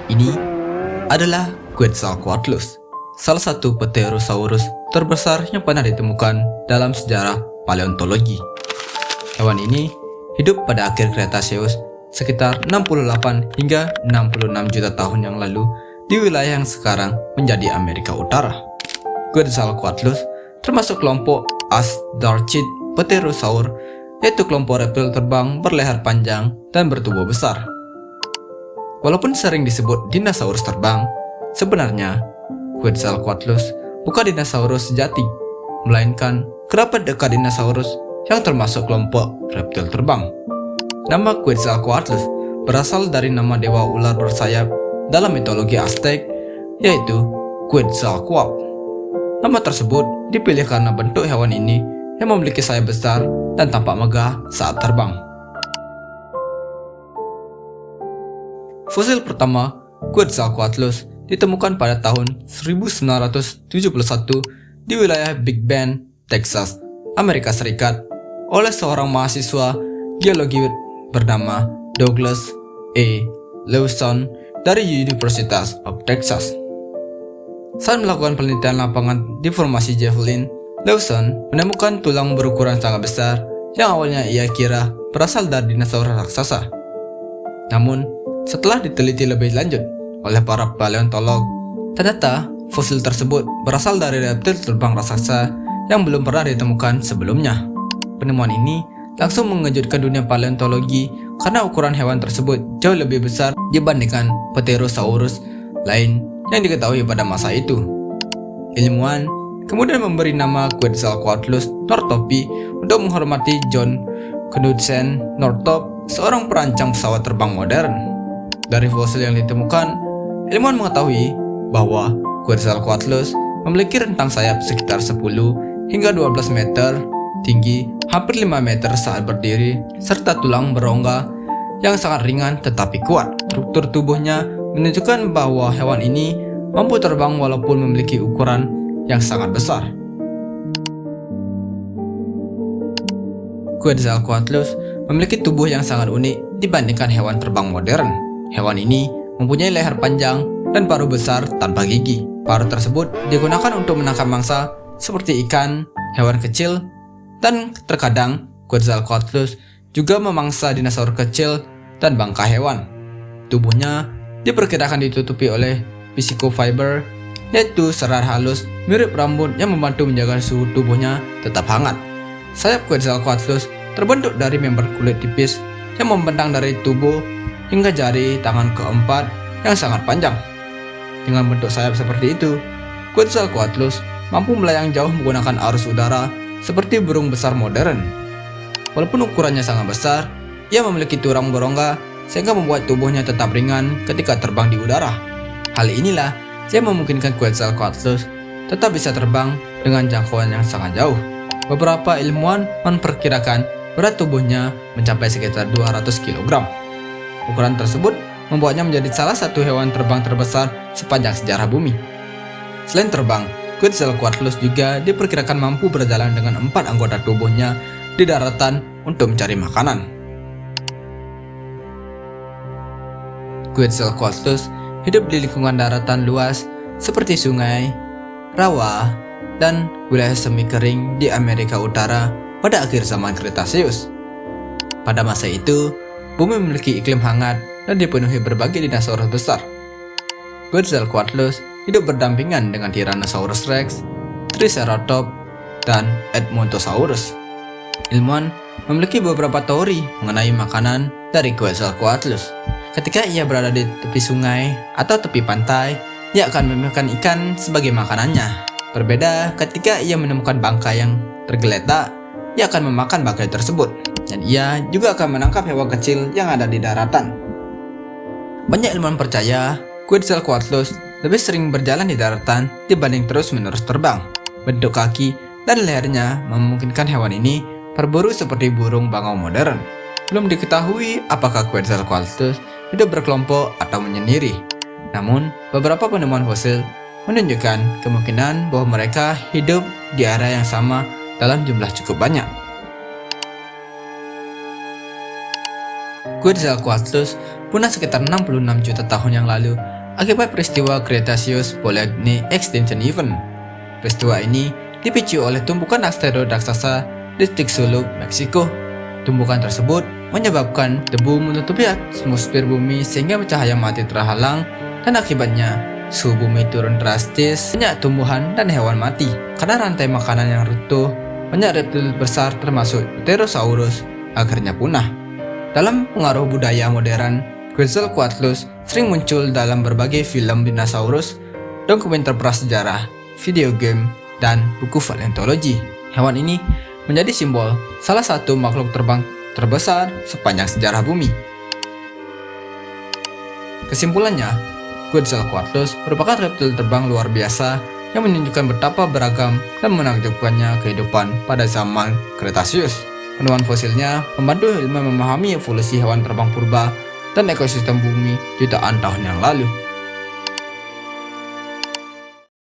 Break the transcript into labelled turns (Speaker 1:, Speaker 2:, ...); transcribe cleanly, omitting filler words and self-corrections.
Speaker 1: Ini adalah Quetzalcoatlus, salah satu Pterosaurus terbesar yang pernah ditemukan dalam sejarah paleontologi. Hewan ini hidup pada akhir Cretaceous sekitar 68 hingga 66 juta tahun yang lalu di wilayah yang sekarang menjadi Amerika Utara. Quetzalcoatlus termasuk kelompok Astarchid Pterosaur, yaitu kelompok reptil terbang berleher panjang dan bertubuh besar. Walaupun sering disebut dinosaurus terbang, sebenarnya Quetzalcoatlus bukan dinosaurus sejati, melainkan kerabat dekat dinosaurus yang termasuk kelompok reptil terbang. Nama Quetzalcoatlus berasal dari nama dewa ular bersayap dalam mitologi Aztec, yaitu Quetzalcoatl. Nama tersebut dipilih karena bentuk hewan ini yang memiliki sayap besar dan tampak megah saat terbang. Fosil pertama Quetzalcoatlus ditemukan pada tahun 1971 di wilayah Big Bend, Texas, Amerika Serikat oleh seorang mahasiswa geologi bernama Douglas A. Lawson dari University of Texas. Saat melakukan penelitian lapangan di formasi Javelin, Lawson menemukan tulang berukuran sangat besar yang awalnya ia kira berasal dari dinosaurus raksasa. Namun, setelah diteliti lebih lanjut oleh para paleontolog, ternyata fosil tersebut berasal dari reptil terbang raksasa yang belum pernah ditemukan sebelumnya. Penemuan ini langsung mengejutkan dunia paleontologi karena ukuran hewan tersebut jauh lebih besar dibandingkan Pterosaurus lain yang diketahui pada masa itu. Ilmuwan kemudian memberi nama Quetzalcoatlus Northopi untuk menghormati John Knudsen Northrop, seorang perancang pesawat terbang modern. Dari fosil yang ditemukan, ilmuwan mengetahui bahwa Quetzalcoatlus memiliki rentang sayap sekitar 10 hingga 12 meter, tinggi hampir 5 meter saat berdiri, serta tulang berongga yang sangat ringan tetapi kuat. Struktur tubuhnya menunjukkan bahwa hewan ini mampu terbang walaupun memiliki ukuran yang sangat besar. Quetzalcoatlus memiliki tubuh yang sangat unik dibandingkan hewan terbang modern. Hewan ini mempunyai leher panjang dan paruh besar tanpa gigi. Paruh tersebut digunakan untuk menangkap mangsa seperti ikan, hewan kecil, dan terkadang Quetzalcoatlus juga memangsa dinosaurus kecil dan bangkai hewan. Tubuhnya diperkirakan ditutupi oleh physicofiber, yaitu serat halus mirip rambut yang membantu menjaga suhu tubuhnya tetap hangat. Sayap Quetzalcoatlus terbentuk dari member kulit tipis yang membentang dari tubuh hingga jari tangan keempat yang sangat panjang. Dengan bentuk sayap seperti itu, Quetzalcoatlus mampu melayang jauh menggunakan arus udara seperti burung besar modern. Walaupun ukurannya sangat besar, ia memiliki tulang berongga sehingga membuat tubuhnya tetap ringan ketika terbang di udara. Hal inilah yang memungkinkan Quetzalcoatlus tetap bisa terbang dengan jangkauan yang sangat jauh. Beberapa ilmuwan memperkirakan berat tubuhnya mencapai sekitar 200 kg. Ukuran tersebut membuatnya menjadi salah satu hewan terbang terbesar sepanjang sejarah bumi. Selain terbang, Quetzalcoatlus juga diperkirakan mampu berjalan dengan 4 anggota tubuhnya di daratan untuk mencari makanan. Quetzalcoatlus hidup di lingkungan daratan luas seperti sungai, rawa, dan wilayah semi kering di Amerika Utara pada akhir zaman Cretaceous. Pada masa itu, bumi memiliki iklim hangat dan dipenuhi berbagai dinosaurus besar. Quetzalcoatlus hidup berdampingan dengan Tyrannosaurus Rex, Triceratops, dan Edmontosaurus. Ilmuwan memiliki beberapa teori mengenai makanan dari Quetzalcoatlus. Ketika ia berada di tepi sungai atau tepi pantai, ia akan memakan ikan sebagai makanannya. Berbeda ketika ia menemukan bangkai yang tergeletak, ia akan memakan bangkai tersebut. Dan ia juga akan menangkap hewan kecil yang ada di daratan. Banyak ilmuwan percaya Quetzalcoatlus lebih sering berjalan di daratan dibanding terus-menerus terbang. Bentuk kaki dan lehernya memungkinkan hewan ini berburu seperti burung bangau modern. Belum diketahui apakah Quetzalcoatlus hidup berkelompok atau menyendiri. Namun, beberapa penemuan fosil menunjukkan kemungkinan bahwa mereka hidup di area yang sama dalam jumlah cukup banyak. Quetzalcoatlus punah sekitar 66 juta tahun yang lalu akibat peristiwa Cretaceous Paleogene Extinction Event. Peristiwa ini dipicu oleh tumpukan asteroid raksasa di Chicxulub, Meksiko. Tumpukan tersebut menyebabkan debu menutupi atmosfer bumi sehingga cahaya mati terhalang, dan akibatnya suhu bumi turun drastis, banyak tumbuhan dan hewan mati. Karena rantai makanan yang runtuh, banyak reptil besar termasuk Pterosaurus akhirnya punah. Dalam pengaruh budaya modern, Quetzalcoatlus sering muncul dalam berbagai film dinosaurus, dokumenter prasejarah, video game, dan buku paleontologi. Hewan ini menjadi simbol salah satu makhluk terbang terbesar sepanjang sejarah bumi. Kesimpulannya, Quetzalcoatlus merupakan reptil terbang luar biasa yang menunjukkan betapa beragam dan menakjubkannya kehidupan pada zaman Cretaceous. Penemuan fosilnya membantu ilmuwan memahami evolusi hewan terbang purba dan ekosistem bumi jutaan tahun yang lalu.